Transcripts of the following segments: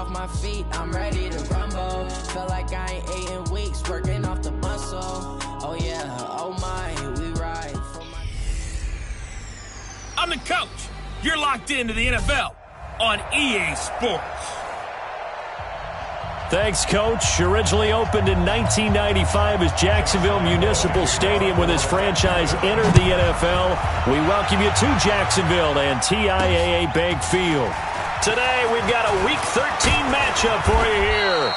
off my feet, I'm ready to rumble. Feel like I ain't ate in weeks, working off the muscle. Oh yeah, oh my, we ride. I'm the coach. You're locked into the NFL on EA Sports. Thanks, Coach. Originally opened in 1995 as Jacksonville Municipal Stadium when his franchise entered the NFL. We welcome you to Jacksonville and TIAA Bank Field. Today, we've got a Week 13 matchup for you here.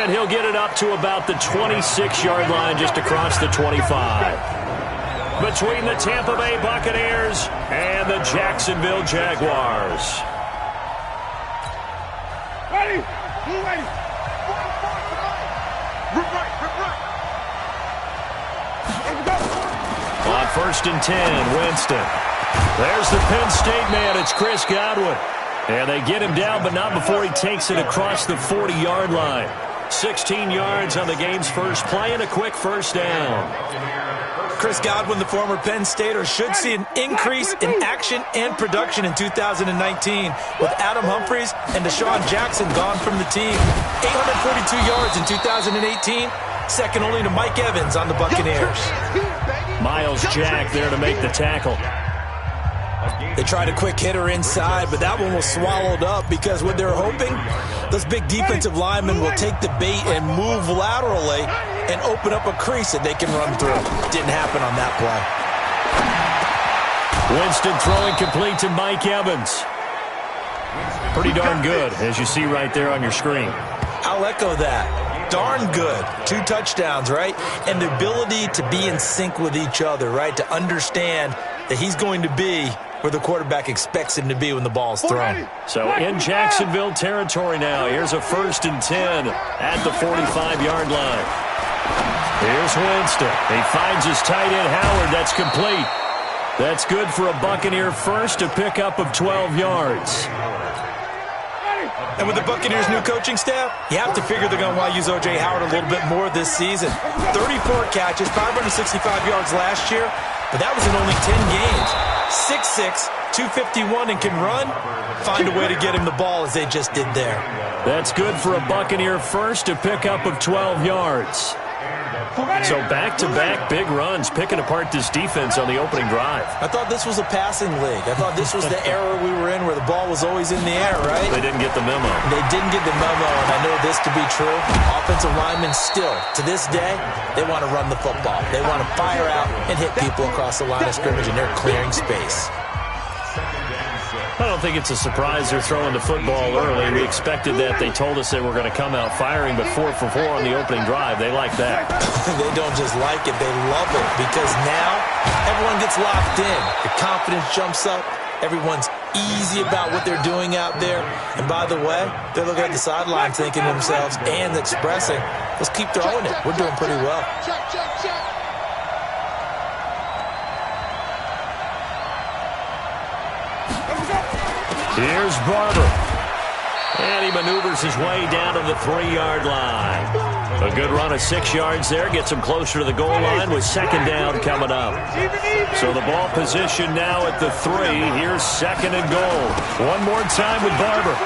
And he'll get it up to about the 26-yard line just across the 25. Between the Tampa Bay Buccaneers and the Jacksonville Jaguars. Ready? Ready? On 1st and 10, Winston. There's the Penn State man. It's Chris Godwin. And they get him down, but not before he takes it across the 40-yard line. 16 yards on the game's first play and a quick first down. Chris Godwin, the former Penn Stater, should see an increase in action and production in 2019 with Adam Humphries and Deshaun Jackson gone from the team. 842 yards in 2018, second only to Mike Evans on the Buccaneers. Miles Jack there to make the tackle. They tried a quick hitter inside, but that one was swallowed up because what they're hoping, those big defensive linemen will take the bait and move laterally and open up a crease that they can run through. Didn't happen on that play. Winston throwing complete to Mike Evans. Pretty darn good, as you see right there on your screen. I'll echo that. Darn good. 2 touchdowns, right? And the ability to be in sync with each other, right? To understand that he's going to be where the quarterback expects him to be when the ball's thrown. So in Jacksonville territory now. Here's a 1st and 10 at the 45-yard line. Here's Winston. He finds his tight end, Howard. That's complete. That's good for a Buccaneer first, a pickup of 12 yards. And with the Buccaneers' new coaching staff, you have to figure they're going to want to use O.J. Howard a little bit more this season. 34 catches, 565 yards last year, but that was in only 10 games. 6'6", 251, and can run. Find a way to get him the ball as they just did there. That's good for a Buccaneer first, a pickup of 12 yards. So back-to-back big runs, picking apart this defense on the opening drive. I thought this was a passing league. I thought this was the era we were in where the ball was always in the air, right? They didn't get the memo. They didn't get the memo, and I know this to be true. Offensive linemen still, to this day, they want to run the football. They want to fire out and hit people across the line of scrimmage, and they're clearing space. I don't think it's a surprise they're throwing the football early. We expected that. They told us they were going to come out firing, but 4 for 4 on the opening drive. They like that. They don't just like it. They love it because now everyone gets locked in. The confidence jumps up. Everyone's easy about what they're doing out there. And by the way, they're looking at the sideline thinking to themselves and expressing, let's keep throwing it. We're doing pretty well. Here's Barber. And he maneuvers his way down to the 3-yard line. A good run of 6 yards there. Gets him closer to the goal line with 2nd down coming up. So the ball position now at the 3. Here's 2nd and goal. One more time with Barber.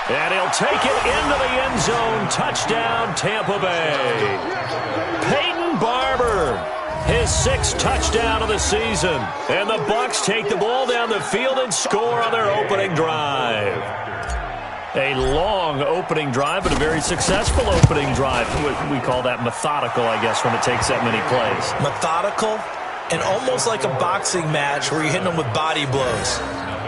And he'll take it into the end zone. Touchdown, Tampa Bay. Peyton Barber. His 6th touchdown of the season. And the Bucs take the ball down the field and score on their opening drive. A long opening drive, but a very successful opening drive. We call that methodical, I guess, when it takes that many plays. Methodical and almost like a boxing match where you're hitting them with body blows.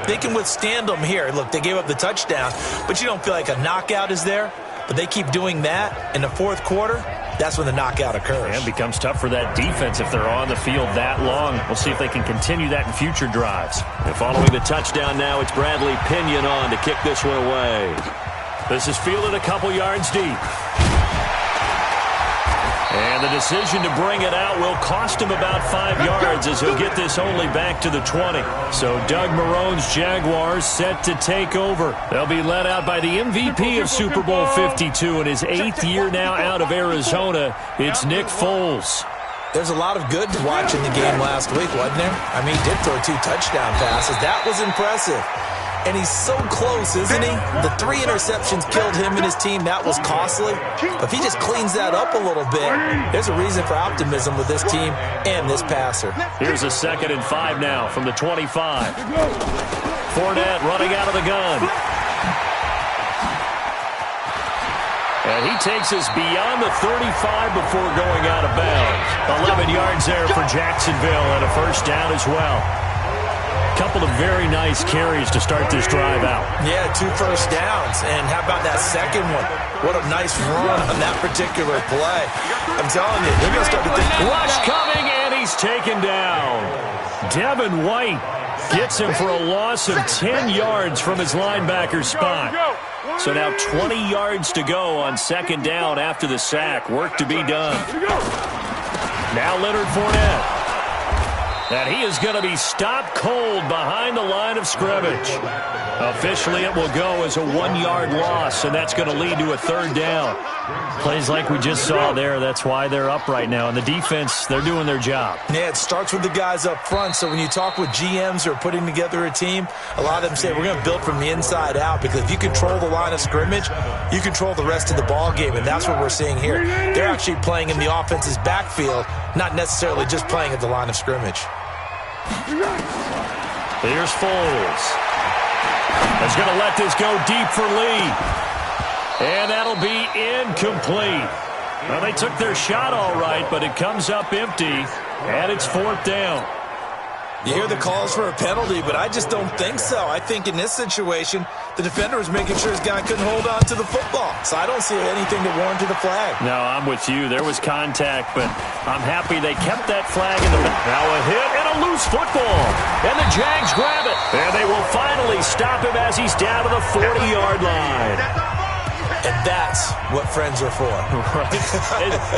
They can withstand them here. Look, they gave up the touchdown, but you don't feel like a knockout is there. But they keep doing that in the 4th quarter. That's when the knockout occurs. And it becomes tough for that defense if they're on the field that long. We'll see if they can continue that in future drives. And following the touchdown now, it's Bradley Pinion on to kick this one away. This is fielded a couple yards deep. And the decision to bring it out will cost him about 5 yards as he'll get this only back to the 20. So Doug Marrone's Jaguars set to take over. They'll be led out by the MVP of Super Bowl 52 in his 8th year now out of Arizona. It's Nick Foles. There's a lot of good to watch in the game last week, wasn't there? I mean, he did throw 2 touchdown passes. That was impressive. And he's so close, isn't he? The 3 interceptions killed him and his team. That was costly. But if he just cleans that up a little bit, there's a reason for optimism with this team and this passer. Here's a 2nd and 5 now from the 25. Fournette running out of the gun. And he takes us beyond the 35 before going out of bounds. 11 yards there for Jacksonville and a first down as well. Couple of very nice carries to start this drive out. Yeah, 2 first downs. And how about that second one? What a nice run on that particular play. I'm telling you, they're going to start to think. Rush coming, and he's taken down. Devin White gets him for a loss of 10 yards from his linebacker spot. So now 20 yards to go on 2nd down after the sack. Work to be done. Now Leonard Fournette. And he is going to be stopped cold behind the line of scrimmage. Officially, it will go as a 1-yard loss, and that's going to lead to a 3rd down. Plays like we just saw there. That's why they're up right now. And the defense, they're doing their job. Yeah, it starts with the guys up front. So when you talk with GMs who are putting together a team, a lot of them say we're going to build from the inside out, because if you control the line of scrimmage, you control the rest of the ball game, and that's what we're seeing here. They're actually playing in the offense's backfield, not necessarily just playing at the line of scrimmage. Here's Foles. He's going to let this go deep for Lee. And that'll be incomplete. Well, they took their shot all right, but it comes up empty, and it's 4th down. You hear the calls for a penalty, but I just don't think so. I think in this situation, the defender was making sure his guy couldn't hold on to the football. So I don't see anything to warrant the flag. No, I'm with you. There was contact, but I'm happy they kept that flag in the back. Now a hit and a loose football. And the Jags grab it. And they will finally stop him as he's down to the 40-yard line. And that's what friends are for. Right.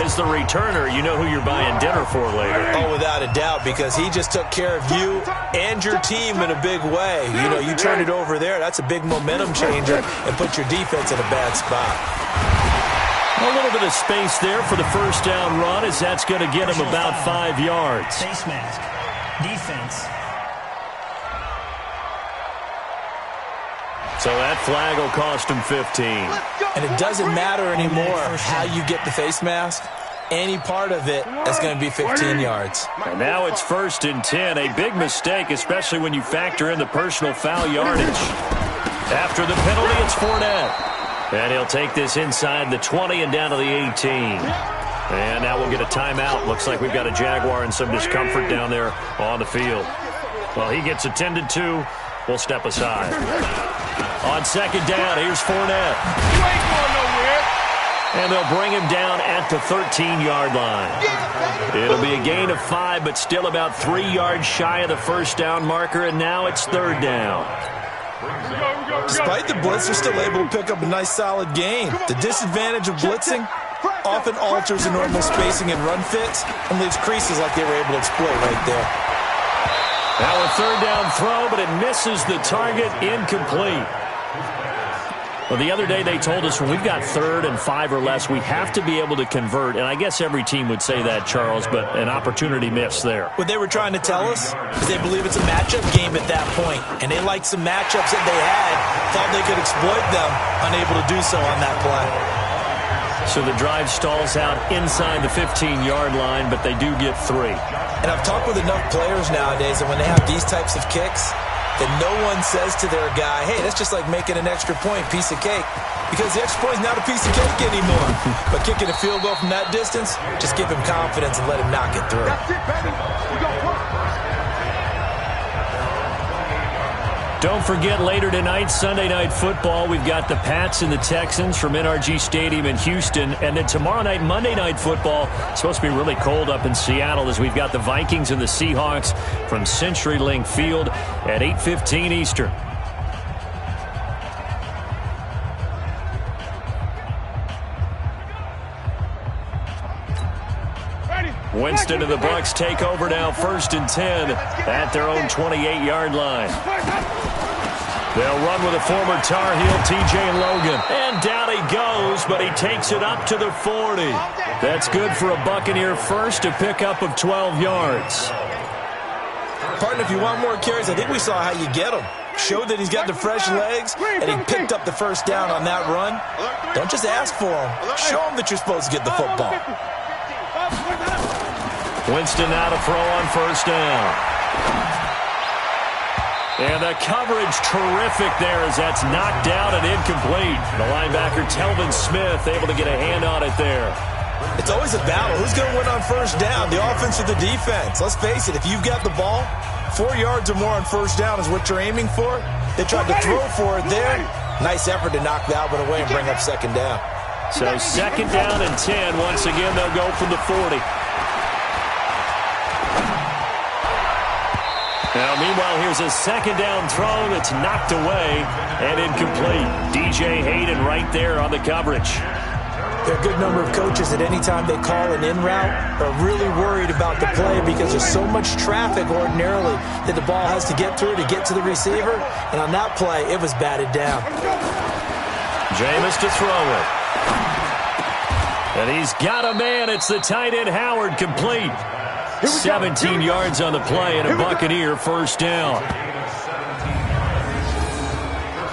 As the returner, you know who you're buying dinner for later. Oh, without a doubt, because he just took care of you and your team in a big way. You know, you turn it over there, that's a big momentum changer, and put your defense in a bad spot. A little bit of space there for the first down run, as that's going to get him about 5 yards. Face mask. Defense. So that flag will cost him 15. And it doesn't matter anymore how you get the face mask. Any part of it is going to be 15 yards. And now it's 1st and 10. A big mistake, especially when you factor in the personal foul yardage. After the penalty, it's Fournette. And he'll take this inside the 20 and down to the 18. And now we'll get a timeout. Looks like we've got a Jaguar in some discomfort down there on the field. Well, he gets attended to. We'll step aside. On 2nd down, here's Fournette. You ain't going nowhere. And they'll bring him down at the 13-yard line. It'll be a gain of 5, but still about 3 yards shy of the first down marker, and now it's 3rd down. Despite the blitz, they're still able to pick up a nice solid gain. The disadvantage of blitzing often alters the normal spacing and run fits and leaves creases like they were able to exploit right there. Now a 3rd down throw, but it misses the target, incomplete. Well, the other day they told us when we've got 3rd and 5 or less, we have to be able to convert. And I guess every team would say that, Charles, but an opportunity missed there. What they were trying to tell us is they believe it's a matchup game at that point. And they liked some matchups that they had, thought they could exploit them, unable to do so on that play. So the drive stalls out inside the 15-yard line, but they do get 3. And I've talked with enough players nowadays that when they have these types of kicks, that no one says to their guy, hey, that's just like making an extra point, piece of cake. Because the extra point is not a piece of cake anymore. But kicking a field goal from that distance, just give him confidence and let him knock it through. That's it, baby. We go work. Don't forget, later tonight, Sunday Night Football, we've got the Pats and the Texans from NRG Stadium in Houston. And then tomorrow night, Monday Night Football, it's supposed to be really cold up in Seattle as we've got the Vikings and the Seahawks from CenturyLink Field at 8:15 Eastern. Winston and the Bucs take over now, 1st and 10 at their own 28-yard line. They'll run with a former Tar Heel, TJ Logan. And down he goes, but he takes it up to the 40. That's good for a Buccaneer first, a pickup of 12 yards. Partner, if you want more carries, I think we saw how you get them. showed that he's got the fresh legs, and he picked up the first down on that run. Don't just ask for him. Show him that you're supposed to get the football. Winston now to throw on first down. And the coverage terrific there as that's knocked down and incomplete. The linebacker, Telvin Smith, able to get a hand on it there. It's always a battle. Who's going to win on first down, the offense or the defense? Let's face it, if you've got the ball, 4 yards or more on first down is what you're aiming for. They tried to throw for it there. Nice effort to knock that one away and bring up second down. So second down and 10. Once again, they'll go from the 40. Now, meanwhile, here's a second down throw that's knocked away and incomplete. DJ Hayden right there on the coverage. There are a good number of coaches at any time they call an in route are really worried about the play because there's so much traffic ordinarily that the ball has to get through to get to the receiver. And on that play, it was batted down. Jameis to throw it. And he's got a man. It's the tight end Howard, complete. 17 yards on the play and a Buccaneer first down.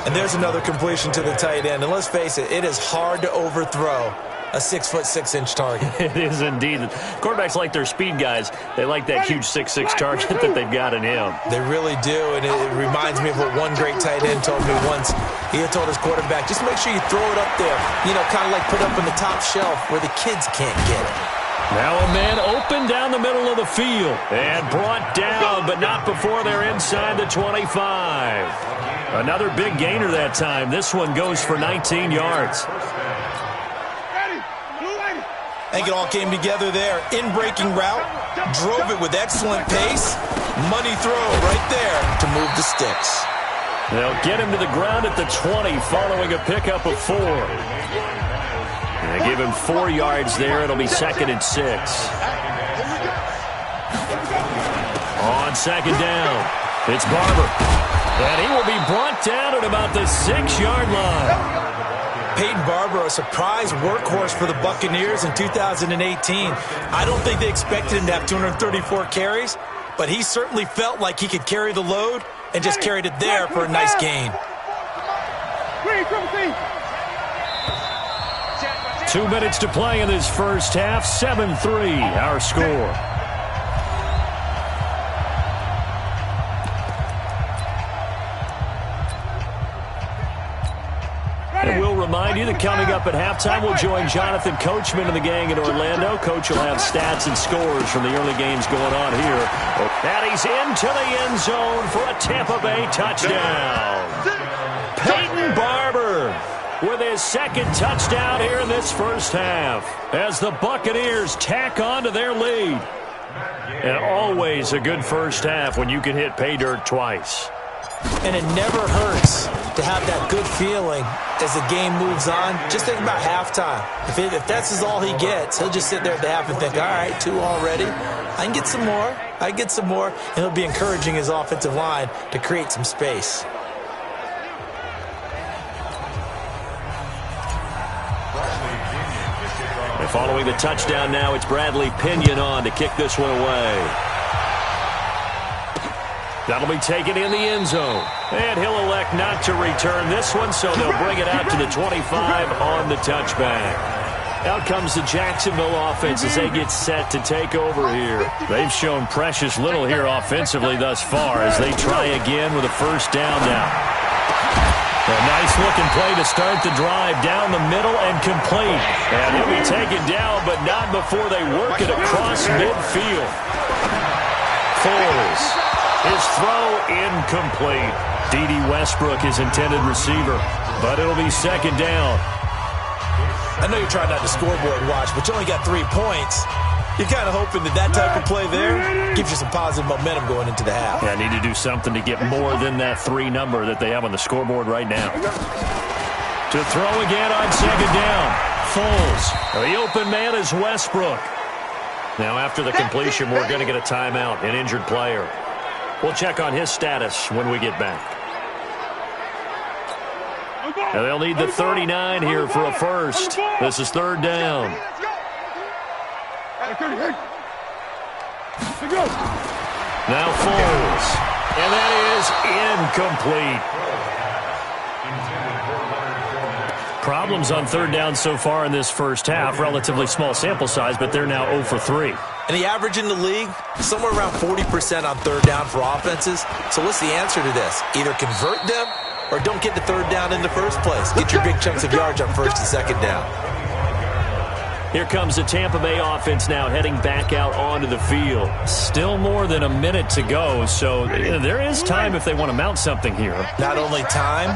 And there's another completion to the tight end. And let's face it, it is hard to overthrow a 6'6" target. It is indeed. Quarterbacks like their speed guys. They like that huge 6'6" target that they've got in him. They really do, and it reminds me of what one great tight end told me once. He had told his quarterback, just make sure you throw it up there, you know, kind of like put up on the top shelf where the kids can't get it. Now a man open down the middle of the field and brought down, but not before they're inside the 25. Another big gainer that time. This one goes for 19 yards. I think it all came together there. In-breaking route, drove it with excellent pace. Money throw right there to move the sticks. They'll get him to the ground at the 20 following a pickup of 4. They give him 4 yards there. It'll be second and 6. On second down, it's Barber. And he will be brought down at about the 6-yard line. Peyton Barber, a surprise workhorse for the Buccaneers in 2018. I don't think they expected him to have 234 carries, but he certainly felt like he could carry the load and just carried it there for a nice gain. 2 minutes to play in this first half. 7-3, our score. And we'll remind you that coming up at halftime, we'll join Jonathan Coachman and the gang in Orlando. Coach will have stats and scores from the early games going on here. And he's into the end zone for a Tampa Bay touchdown. Peyton Barber with his second touchdown here in this first half as the Buccaneers tack on to their lead. And always a good first half when you can hit pay dirt twice. And it never hurts to have that good feeling as the game moves on. Just think about halftime. If that's all he gets, he'll just sit there at the half and think, all right, 2 already. I can get some more. I can get some more. And he'll be encouraging his offensive line to create some space. And following the touchdown now, it's Bradley Pinion on to kick this one away. That'll be taken in the end zone. And he'll elect not to return this one, so they'll bring it out to the 25 on the touchback. Out comes the Jacksonville offense as they get set to take over here. They've shown precious little here offensively thus far as they try again with a first down now. A nice-looking play to start the drive down the middle and complete. And he'll be taken down, but not before they work it across midfield. Foles. His throw incomplete. D.D. Westbrook, his intended receiver. But it'll be second down. I know you're trying not to scoreboard watch, but you only got 3 points. You're kind of hoping that type of play there gives you some positive momentum going into the half. Yeah, I need to do something to get more than that 3 number that they have on the scoreboard right now. To throw again on second down. Foles. The open man is Westbrook. Now after the completion, we're going to get a timeout, an injured player. We'll check on his status when we get back. Now they'll need the 39 here for a first. This is third down. Now Foles. And that is incomplete. Problems on third down so far in this first half. Relatively small sample size, but they're now 0 for 3. And the average in the league, somewhere around 40% on third down for offenses. So what's the answer to this? Either convert them or don't get the third down in the first place. Get your big chunks of yards on first and second down. Here comes the Tampa Bay offense now heading back out onto the field. Still more than a minute to go, so there is time if they want to mount something here. Not only time,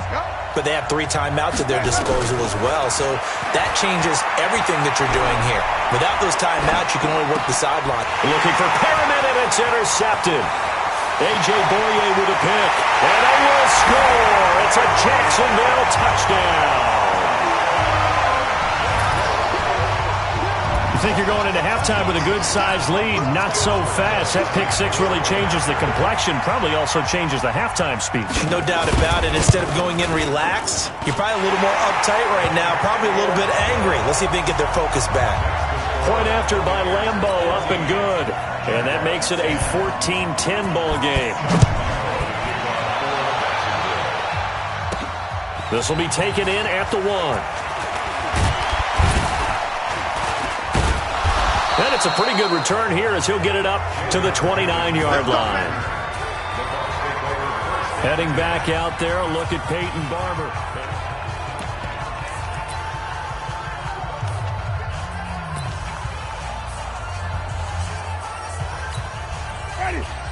but they have 3 timeouts at their disposal as well. So that changes everything that you're doing here. Without those timeouts, you can only work the sideline. Looking for Perriman, and it's intercepted. A.J. Boye with a pick, and they will score. It's a Jacksonville touchdown. You think you're going into halftime with a good-sized lead, not so fast. That pick six really changes the complexion, probably also changes the halftime speech. No doubt about it. Instead of going in relaxed, you're probably a little more uptight right now, probably a little bit angry. Let's see if they can get their focus back. Point after by Lambeau, up and good. And that makes it a 14-10 ball game. This will be taken in at the 1. And it's a pretty good return here as he'll get it up to the 29-yard line. Heading back out there, a look at Peyton Barber.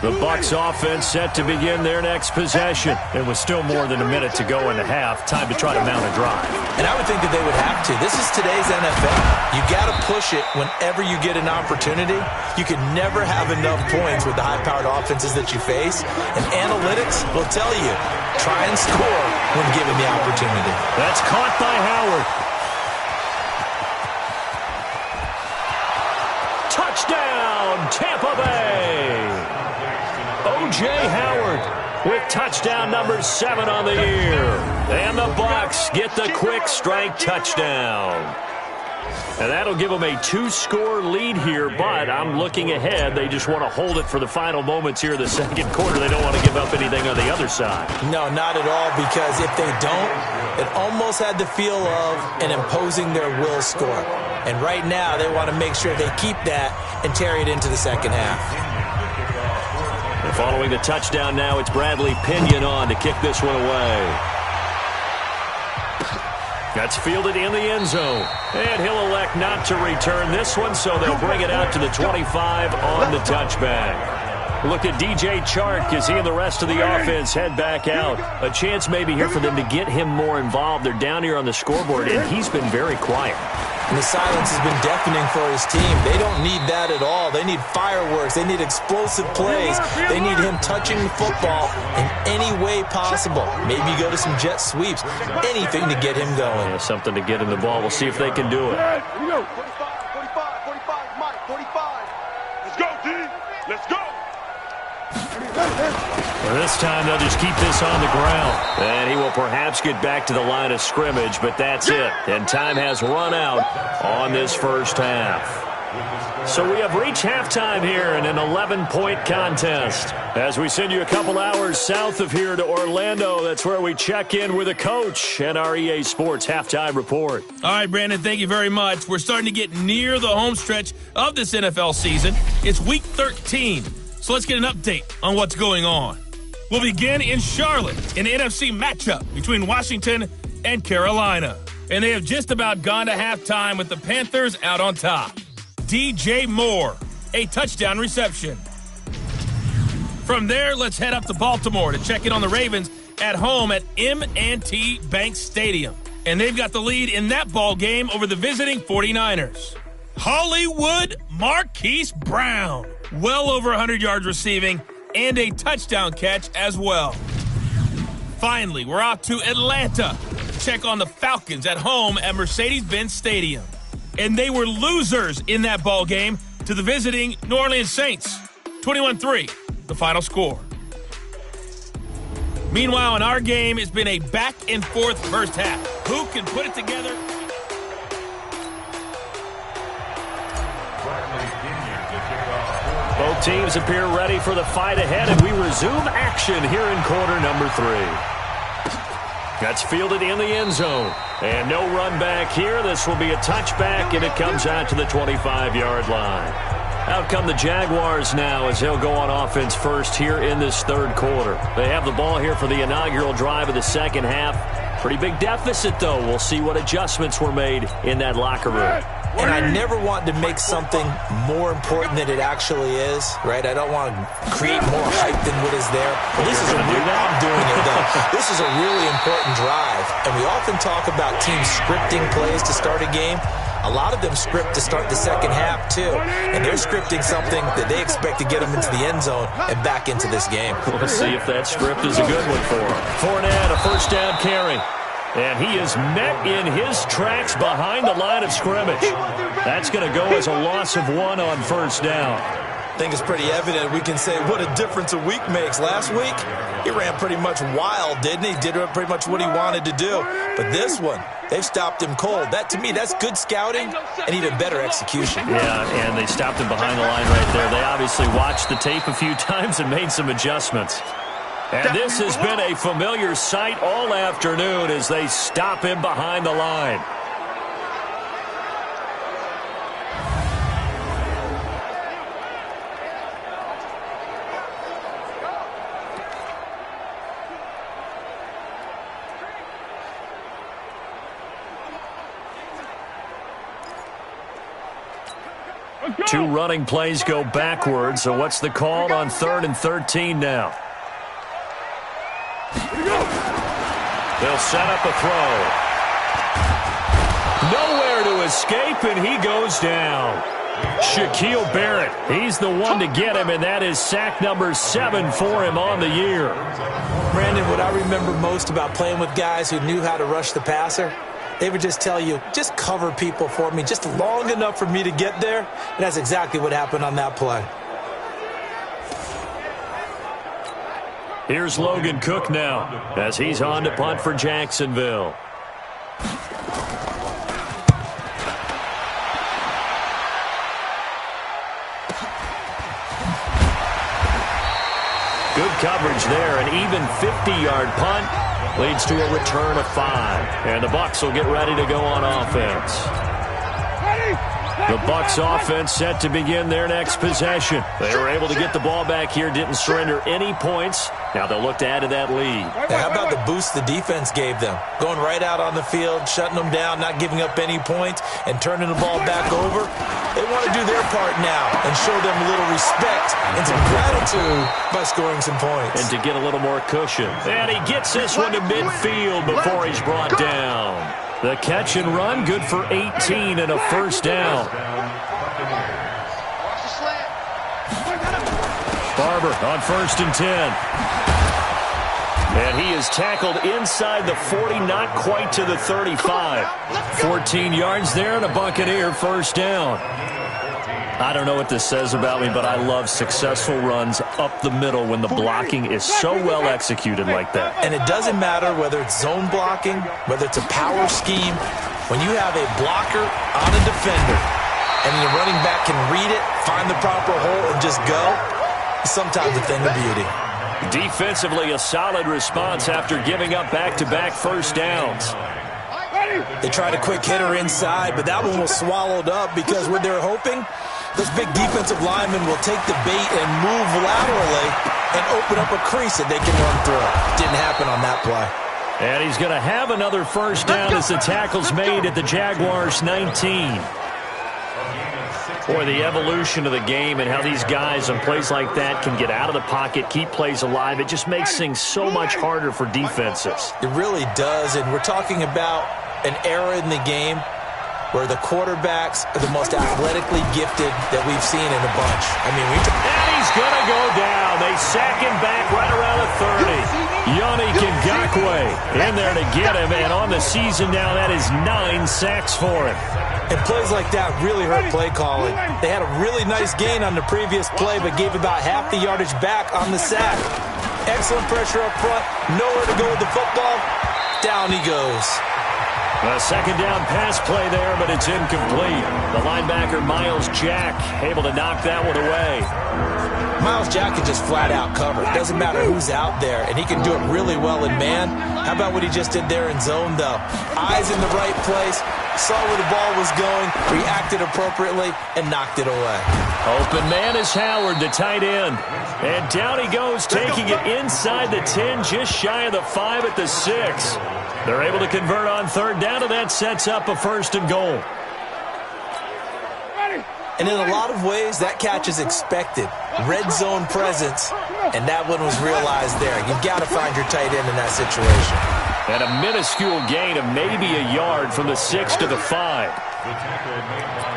The Bucs offense set to begin their next possession. It was still more than a minute to go in the half. Time to try to mount a drive. And I would think that they would have to. This is today's NFL. You got to push it whenever you get an opportunity. You can never have enough points with the high-powered offenses that you face. And analytics will tell you, try and score when given the opportunity. That's caught by Howard. Touchdown, Tampa Bay. O.J. Howard with touchdown number 7 on the year. And the Bucs get the quick strike touchdown. And that'll give them a 2-score lead here, but I'm looking ahead. They just want to hold it for the final moments here in the second quarter. They don't want to give up anything on the other side. No, not at all, because if they don't, it almost had the feel of an imposing their will score. And right now, they want to make sure they keep that and carry it into the second half. And following the touchdown now, it's Bradley Pinion on to kick this one away. That's fielded in the end zone. And he'll elect not to return this one, so they'll bring it out to the 25 on the touchback. Look at DJ Chark as he and the rest of the offense head back out. A chance maybe here for them to get him more involved. They're down here on the scoreboard, and he's been very quiet. And the silence has been deafening for his team. They don't need that at all. They need fireworks. They need explosive plays. They need him touching the football in any way possible. Maybe go to some jet sweeps. Anything to get him going. Yeah, something to get him the ball. We'll see if they can do it. 45, 45, Mike, 45. Let's go, D. Let's go. Well, this time they'll just keep this on the ground. And he will perhaps get back to the line of scrimmage, but that's it. And time has run out on this first half. So we have reached halftime here in an 11-point contest. As we send you a couple hours south of here to Orlando, that's where we check in with a coach and our EA Sports halftime report. All right, Brandon, thank you very much. We're starting to get near the home stretch of this NFL season. It's Week 13, so let's get an update on what's going on. We'll begin in Charlotte, an NFC matchup between Washington and Carolina. And they have just about gone to halftime with the Panthers out on top. DJ Moore, a touchdown reception. From there, let's head up to Baltimore to check in on the Ravens at home at M&T Bank Stadium. And they've got the lead in that ball game over the visiting 49ers. Hollywood Marquise Brown, well over 100 yards receiving and a touchdown catch as well. Finally, we're off to Atlanta to check on the Falcons at home at Mercedes-Benz Stadium. And they were losers in that ball game to the visiting New Orleans Saints. 21-3, the final score. Meanwhile, in our game, it's been a back-and-forth first half. Who can put it together? Both teams appear ready for the fight ahead, and we resume action here in quarter number 3. That's fielded in the end zone. And no run back here. This will be a touchback, and it comes out to the 25-yard line. Out come the Jaguars now as they'll go on offense first here in this third quarter. They have the ball here for the inaugural drive of the second half. Pretty big deficit, though. We'll see what adjustments were made in that locker room. And I never want to make something more important than it actually is, right? I don't want to create more hype than what is there. But this is I'm doing it, though. This is a really important drive. And we often talk about teams scripting plays to start a game. A lot of them script to start the second half, too. And they're scripting something that they expect to get them into the end zone and back into this game. We'll see if that script is a good one for them. Fournette, a first down carry. And he is met in his tracks behind the line of scrimmage. That's going to go as a loss of 1 on first down. I think it's pretty evident. We can say what a difference a week makes. Last week, he ran pretty much wild, didn't he? Did pretty much what he wanted to do. But this one, they've stopped him cold. That, to me, that's good scouting and even better execution. Yeah, and they stopped him behind the line right there. They obviously watched the tape a few times and made some adjustments. And this has been a familiar sight all afternoon as they stop him behind the line. Two running plays go backwards, so what's the call on 3rd and 13 now? They'll set up a throw. Nowhere to escape, and he goes down. Shaquille Barrett, he's the one to get him, and that is sack number 7 for him on the year. Brandon, what I remember most about playing with guys who knew how to rush the passer, they would just tell you, just cover people for me, just long enough for me to get there. And that's exactly what happened on that play. Here's Logan Cook now as he's on to punt for Jacksonville. Good coverage there. An even 50-yard punt leads to a return of 5. And the Bucs will get ready to go on offense. The Bucs offense set to begin their next possession. They were able to get the ball back here, didn't surrender any points. Now they'll look to add to that lead. Now, how about the boost the defense gave them? Going right out on the field, shutting them down, not giving up any points, and turning the ball back over. They want to do their part now and show them a little respect and some gratitude by scoring some points. And to get a little more cushion. And he gets this one to midfield before he's brought down. The catch and run, good for 18 and a first down. Barber on 1st and 10. And he is tackled inside the 40, not quite to the 35. 14 yards there and a Buccaneer first down. I don't know what this says about me, but I love successful runs up the middle when the blocking is so well executed like that. And it doesn't matter whether it's zone blocking, whether it's a power scheme. When you have a blocker on a defender and the running back can read it, find the proper hole, and just go, it's sometimes a thing of beauty. Defensively, a solid response after giving up back-to-back first downs. They tried a quick hitter inside, but that one was swallowed up because what they're hoping, those big defensive linemen will take the bait and move laterally and open up a crease that they can run through. Didn't happen on that play. And he's going to have another first down as the tackle's made at the Jaguars' 19. Boy, the evolution of the game and how these guys on plays like that can get out of the pocket, keep plays alive, it just makes things so much harder for defenses. It really does, and we're talking about an era in the game where the quarterbacks are the most athletically gifted that we've seen in a bunch. I mean, and he's going to go down. They sack him back right around the 30. Yannick Ngakoue in there to get him, and on the season now, that is 9 sacks for him. And plays like that really hurt play calling. They had a really nice gain on the previous play, but gave about half the yardage back on the sack. Excellent pressure up front. Nowhere to go with the football. Down he goes. A second down pass play there, but it's incomplete. The linebacker, Miles Jack, able to knock that one away. Miles Jack can just flat out cover. It doesn't matter who's out there, and he can do it really well in man. How about what he just did there in zone, though? Eyes in the right place, saw where the ball was going, reacted appropriately, and knocked it away. Open man is Howard, the tight end. And down he goes, taking it inside the 10, just shy of the 5 at the 6. They're able to convert on third down, and that sets up a 1st and goal. And in a lot of ways, that catch is expected. Red zone presence, and that one was realized there. You've got to find your tight end in that situation. And a minuscule gain of maybe a yard from the 6 to the 5.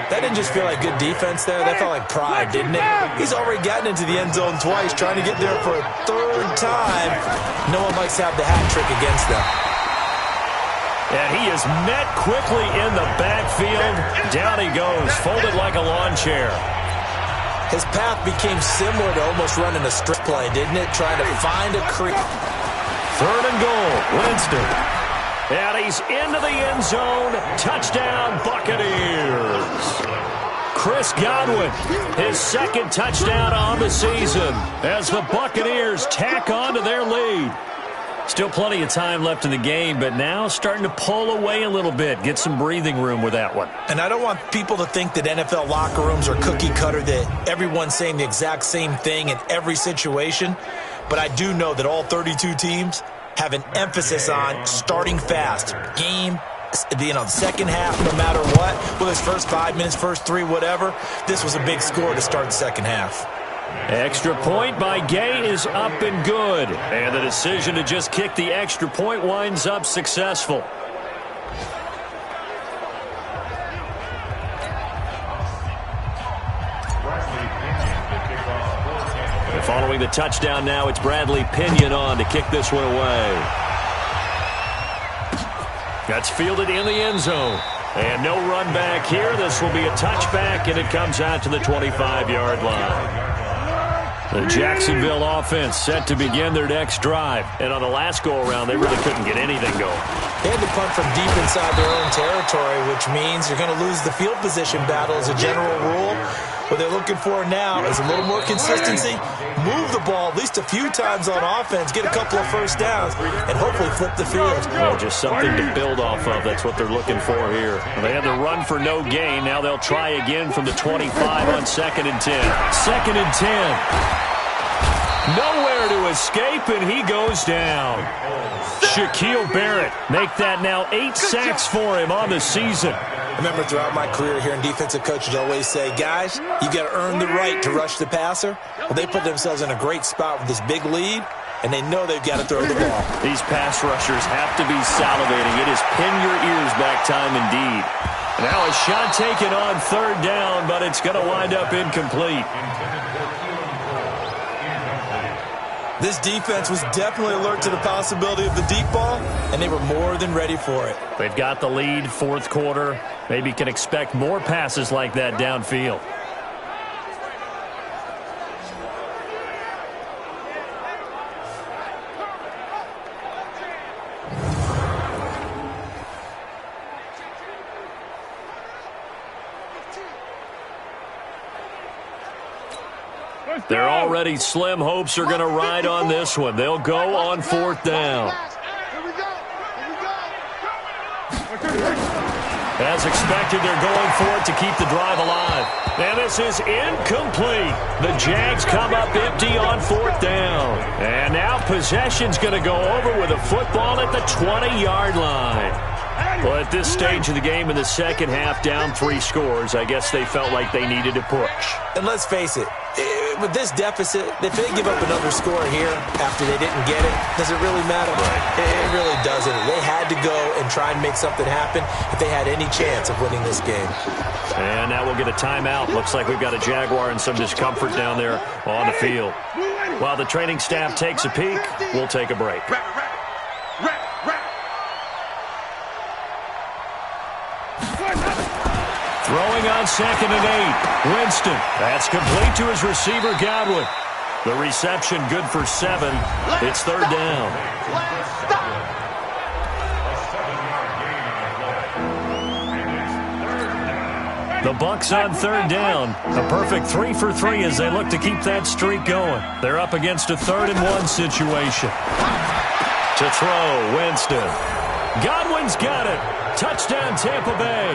That didn't just feel like good defense there. That felt like pride, didn't it? He's already gotten into the end zone twice, trying to get there for a 3rd time. No one likes to have the hat trick against them. And he is met quickly in the backfield. Down he goes, folded like a lawn chair. His path became similar to almost running a strip play, didn't it? Trying to find a creek. 3rd and goal, Winston. And he's into the end zone. Touchdown, Buccaneers. Chris Godwin, his 2nd touchdown on the season as the Buccaneers tack on to their lead. Still plenty of time left in the game, but now starting to pull away a little bit. Get some breathing room with that one. And I don't want people to think that NFL locker rooms are cookie cutter, that everyone's saying the exact same thing in every situation. But I do know that all 32 teams have an emphasis on starting fast. Game, the second half, no matter what. Whether it's first 5 minutes, first 3, whatever. This was a big score to start the second half. Extra point by Gay is up and good. And the decision to just kick the extra point winds up successful. And following the touchdown now, it's Bradley Pinion on to kick this one away. That's fielded in the end zone. And no run back here. This will be a touchback, and it comes out to the 25-yard line. The Jacksonville offense set to begin their next drive. And on the last go-around, they really couldn't get anything going. They had to punt from deep inside their own territory, which means you're going to lose the field position battle as a general rule. What they're looking for now is a little more consistency, move the ball at least a few times on offense, get a couple of first downs, and hopefully flip the field. Well, just something to build off of. That's what they're looking for here. They had the run for no gain. Now they'll try again from the 25 on 2nd and 10. 2nd and 10. Nowhere to escape, and he goes down. Shaquille Barrett make that now 8 sacks for him on the season. I remember throughout my career here in defensive coaches always say, guys, you got to earn the right to rush the passer. Well, they put themselves in a great spot with this big lead, and they know they've got to throw the ball. These pass rushers have to be salivating. It is pin your ears back time indeed. Now a shot taken on 3rd down, but it's going to wind up incomplete. This defense was definitely alert to the possibility of the deep ball, and they were more than ready for it. They've got the lead, 4th quarter. Maybe can expect more passes like that downfield. They're already slim hopes are going to ride on this one. They'll go on 4th down. As expected, they're going for it to keep the drive alive. And this is incomplete. The Jags come up empty on 4th down. And now possession's going to go over with a football at the 20-yard line. Well, at this stage of the game in the second half, down 3 scores, I guess they felt like they needed to push. And let's face it, with this deficit, if they give up another score here after they didn't get it, does it really matter? It really doesn't. They had to go and try and make something happen if they had any chance of winning this game. And now we'll get a timeout. Looks like we've got a Jaguar and some discomfort down there on the field. While the training staff takes a peek, we'll take a break. Throwing on 2nd and 8. Winston. That's complete to his receiver, Godwin. The reception good for 7. It's 3rd down. The Bucs on third down. A perfect 3 for 3 as they look to keep that streak going. They're up against a 3rd-and-1 situation. To throw, Winston. Godwin's got it. Touchdown, Tampa Bay.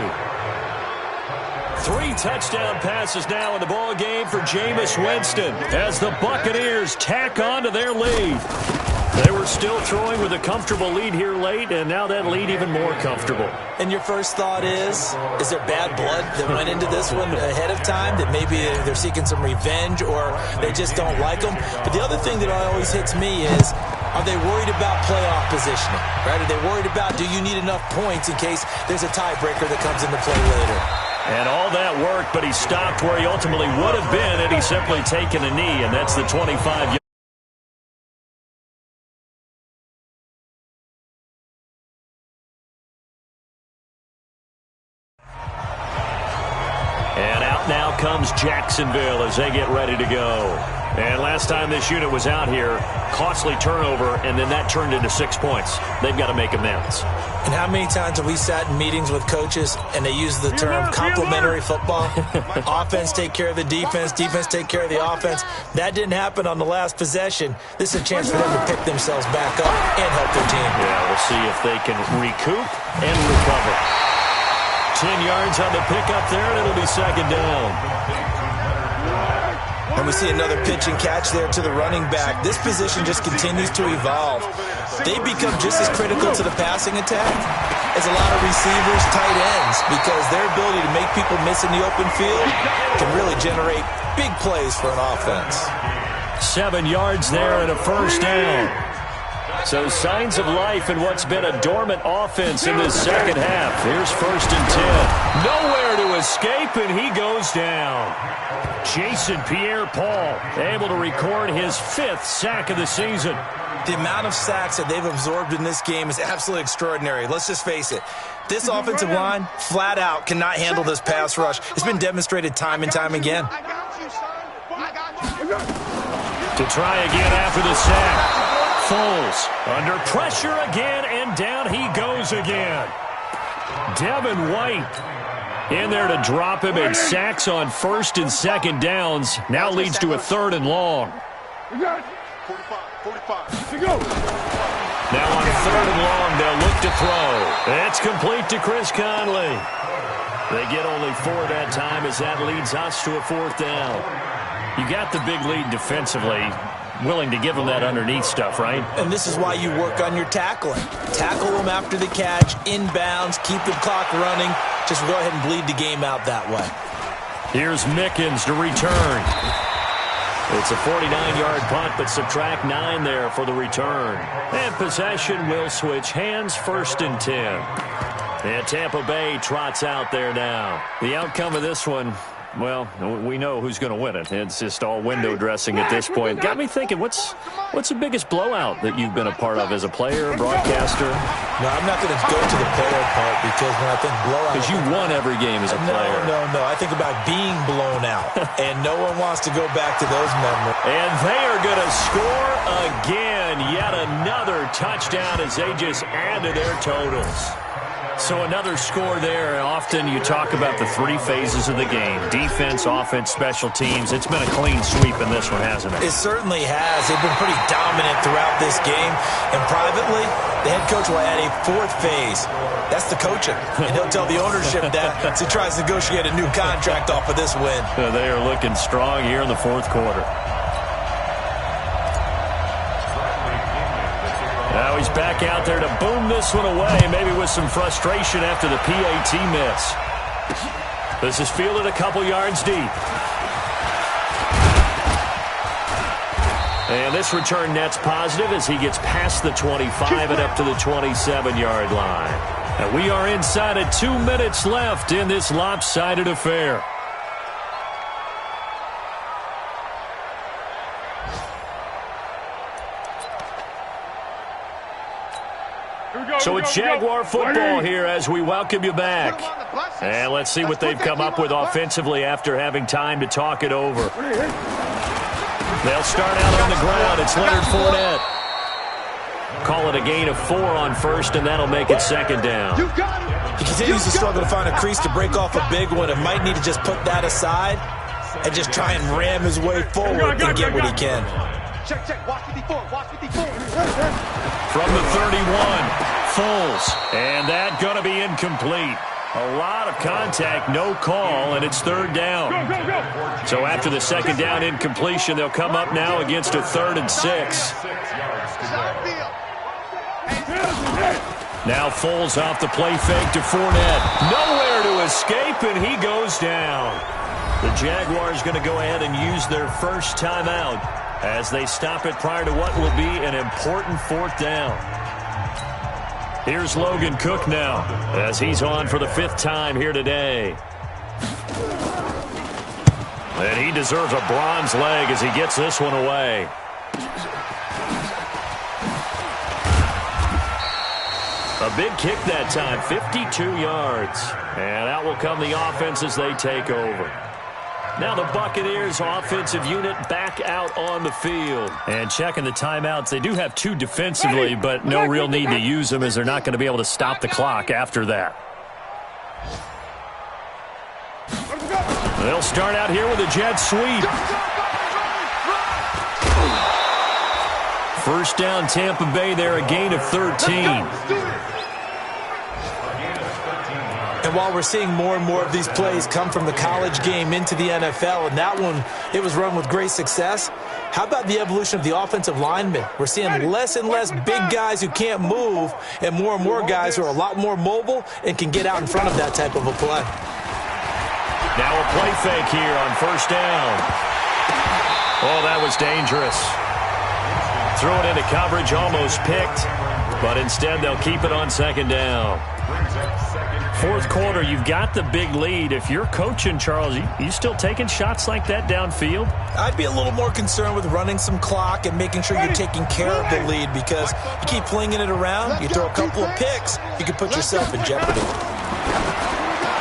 3 touchdown passes now in the ball game for Jameis Winston as the Buccaneers tack on to their lead. They were still throwing with a comfortable lead here late, and now that lead even more comfortable. And your first thought is there bad blood that went into this one ahead of time, that maybe they're seeking some revenge or they just don't like them? But the other thing that always hits me is, are they worried about playoff positioning? Right? Are they worried about, do you need enough points in case there's a tiebreaker that comes into play later? And all that worked, but he stopped where he ultimately would have been had he simply taken a knee, and that's the 25-yard. And out now comes Jacksonville as they get ready to go. And last time this unit was out here, costly turnover, and then that turned into 6 points. They've got to make amends. And how many times have we sat in meetings with coaches and they use the term complementary football? Offense take care of the defense, defense take care of the offense. That didn't happen on the last possession. This is a chance for them to pick themselves back up and help their team. Yeah, we'll see if they can recoup and recover. 10 yards on the pickup there, and it'll be 2nd down. And we see another pitch and catch there to the running back. This position just continues to evolve. They become just as critical to the passing attack as a lot of receivers, tight ends, because their ability to make people miss in the open field can really generate big plays for an offense. 7 yards there and a 1st down. So signs of life in what's been a dormant offense in this second half. Here's 1st and 10. Nowhere to escape, and he goes down. Jason Pierre-Paul able to record his 5th sack of the season. The amount of sacks that they've absorbed in this game is absolutely extraordinary. Let's just face it. This offensive line, flat out, cannot handle this pass rush. It's been demonstrated time and time again. To try again after the sack. Foles under pressure again, and down he goes again. Devin White in there to drop him, and sacks on 1st and 2nd downs. Now leads to a 3rd and long. Now on 3rd and long, they'll look to throw. It's complete to Chris Conley. They get only 4 that time as that leads us to a 4th down. You got the big lead defensively. Willing to give them that underneath stuff, right? And this is why you work on your tackling. Tackle them after the catch, inbounds, keep the clock running. Just go ahead and bleed the game out that way. Here's Mickens to return. It's a 49-yard punt, but subtract 9 there for the return. And possession will switch hands, 1st and 10. And Tampa Bay trots out there now. The outcome of this one, well, we know who's going to win it. It's just all window dressing at this point. Got me thinking, what's the biggest blowout that you've been a part of as a player, broadcaster? No, I'm not going to go to the player part, because when I think blowout... Because you won every game as a player. No. I think about being blown out, and no one wants to go back to those memories. And they are going to score again. Yet another touchdown as they just add to their totals. So another score there. Often you talk about the 3 phases of the game. Defense, offense, special teams. It's been a clean sweep in this one, hasn't it? It certainly has. They've been pretty dominant throughout this game. And privately, the head coach will add a 4th phase. That's the coaching. And he'll tell the ownership that as he tries to negotiate a new contract off of this win. They are looking strong here in the 4th quarter. Now he's back out there to boom this one away, maybe with some frustration after the PAT miss. This is fielded a couple yards deep. And this return net's positive as he gets past the 25 and up to the 27-yard line. And we are inside of 2 minutes left in this lopsided affair. So it's Jaguar football here as we welcome you back. And let's see what they've come up with offensively after having time to talk it over. They'll start out on the ground. It's Leonard Fournette. Call it a gain of 4 on 1st, and that'll make it 2nd down. He continues to struggle to find a crease to break off a big one and might need to just put that aside and just try and ram his way forward and get what he can. Check, check. Watch 54. Watch 54. From the 31, Foles. And that going to be incomplete. A lot of contact, no call, and it's third down. So after the second down incompletion, they'll come up now against a 3rd and 6. Now Foles off the play fake to Fournette. Nowhere to escape, and he goes down. The Jaguars going to go ahead and use their first timeout as they stop it prior to what will be an important 4th down. Here's Logan Cook now as he's on for the 5th time here today. And he deserves a bronze leg as he gets this one away. A big kick that time, 52 yards. And out will come the offense as they take over. Now the Buccaneers offensive unit back out on the field. And checking the timeouts, they do have 2 defensively, but no real need to use them as they're not going to be able to stop the clock after that. They'll start out here with a jet sweep. First down Tampa Bay there, a gain of 13. And while we're seeing more and more of these plays come from the college game into the NFL, and that one, it was run with great success, how about the evolution of the offensive linemen? We're seeing less and less big guys who can't move and more guys who are a lot more mobile and can get out in front of that type of a play. Now a play fake here on first down. Oh, that was dangerous. Throw it into coverage, almost picked, but instead they'll keep it on second down. 4th quarter, you've got the big lead. If you're coaching, Charles, you still taking shots like that downfield? I'd be a little more concerned with running some clock and making sure you're taking care of the lead, because you keep flinging it around, you throw a couple of picks, you can put yourself in jeopardy.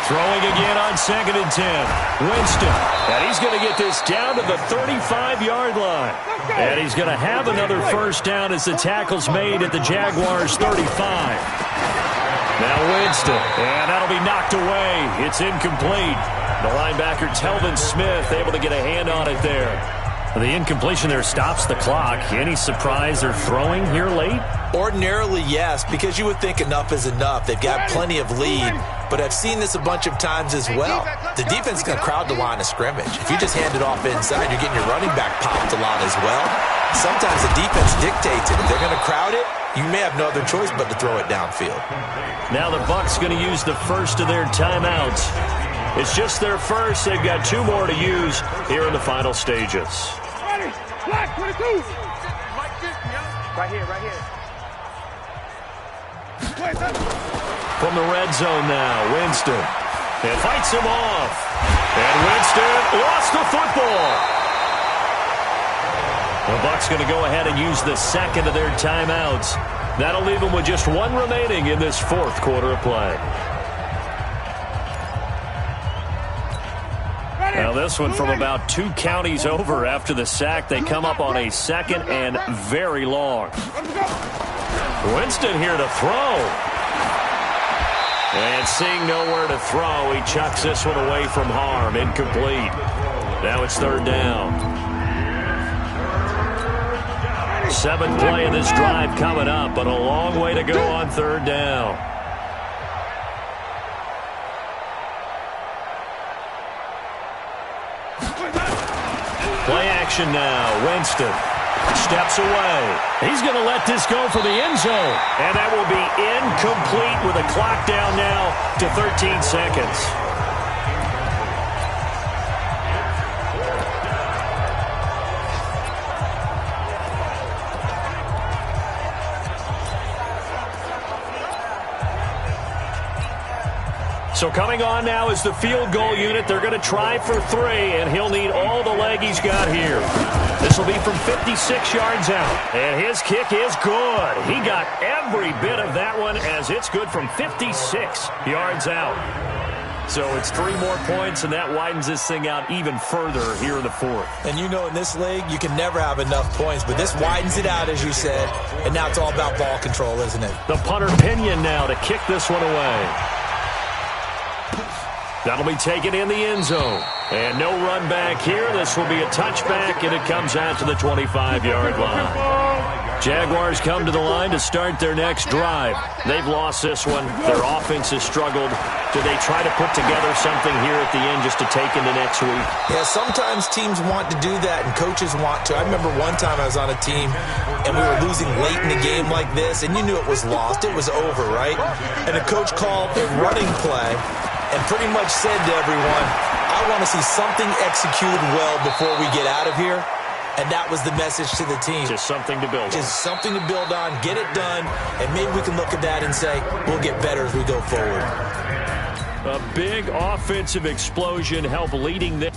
Throwing again on 2nd and 10. Winston. And he's going to get this down to the 35-yard line. And he's going to have another first down as the tackle's made at the Jaguars' 35. Now Winston, and that'll be knocked away. It's incomplete. The linebacker, Telvin Smith, able to get a hand on it there. The incompletion there stops the clock. Any surprise they're throwing here late? Ordinarily, yes, because you would think enough is enough. They've got plenty of lead, but I've seen this a bunch of times as well. The defense is going to crowd the line of scrimmage. If you just hand it off inside, you're getting your running back popped a lot as well. Sometimes the defense dictates it. If they're going to crowd it, you may have no other choice but to throw it downfield. Now the Bucs going to use the first of their timeouts. It's just their first. They've got 2 more to use here in the final stages. Ready. Black 22. Right here, right here. From the red zone now, Winston. And fights him off. And Winston lost the football. The Bucs going to go ahead and use the second of their timeouts. That'll leave them with just 1 remaining in this 4th quarter of play. Now this one from about 2 counties over after the sack. They come up on a 2nd and very long. Winston here to throw. And seeing nowhere to throw, he chucks this one away from harm. Incomplete. Now it's 3rd down. 7th play of this drive coming up, but a long way to go on 3rd down. Play action now. Winston steps away. He's going to let this go for the end zone. And that will be incomplete with a clock down now to 13 seconds. So coming on now is the field goal unit. They're going to try for 3, and he'll need all the leg he's got here. This will be from 56 yards out, and his kick is good. He got every bit of that one as it's good from 56 yards out. So it's 3 more points, and that widens this thing out even further here in the 4th. And you know in this league, you can never have enough points, but this widens it out, as you said, and now it's all about ball control, isn't it? The punter Pinion now to kick this one away. That'll be taken in the end zone. And no run back here. This will be a touchback, and it comes out to the 25-yard line. Jaguars come to the line to start their next drive. They've lost this one. Their offense has struggled. Do they try to put together something here at the end just to take into next week? Yeah, sometimes teams want to do that, and coaches want to. I remember one time I was on a team, and we were losing late in a game like this, and you knew it was lost. It was over, right? And the coach called a running play and pretty much said to everyone, I want to see something executed well before we get out of here. And that was the message to the team. Just something to build on. Just something to build on, get it done, and maybe we can look at that and say, we'll get better as we go forward. A big offensive explosion helped leading them.